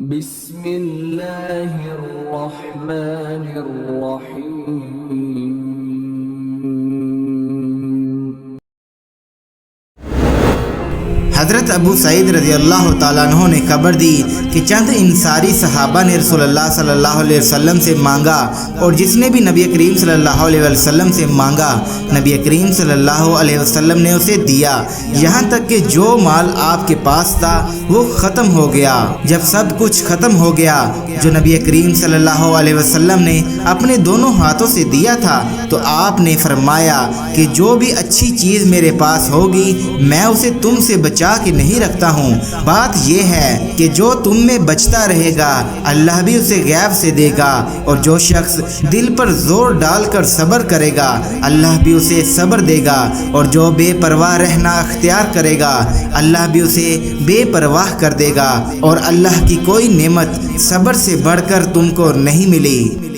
بسم اللہ الرحمن الرحیم۔ حضرت ابو سعید رضی اللہ تعالیٰ عنہ نے خبر دی کہ چند انصاری صحابہ نے رسول اللہ صلی اللہ علیہ وسلم سے مانگا، اور جس نے بھی نبی کریم صلی اللہ علیہ وسلم سے مانگا نبی کریم صلی اللہ علیہ وسلم نے اسے دیا، یہاں تک کہ جو مال آپ کے پاس تھا وہ ختم ہو گیا۔ جب سب کچھ ختم ہو گیا جو نبی کریم صلی اللہ علیہ وسلم نے اپنے دونوں ہاتھوں سے دیا تھا، تو آپ نے فرمایا کہ جو بھی اچھی چیز میرے پاس ہوگی میں اسے تم سے بچا کے نہیں رکھتا ہوں۔ بات یہ ہے کہ جو تم میں بچتا رہے گا اللہ بھی اسے غیب سے دے گا، اور جو شخص دل پر زور ڈال کر صبر کرے گا اللہ بھی اسے صبر دے گا، اور جو بے پرواہ رہنا اختیار کرے گا اللہ بھی اسے بے پرواہ کر دے گا، اور اللہ کی کوئی نعمت صبر سے بڑھ کر تم کو نہیں ملی۔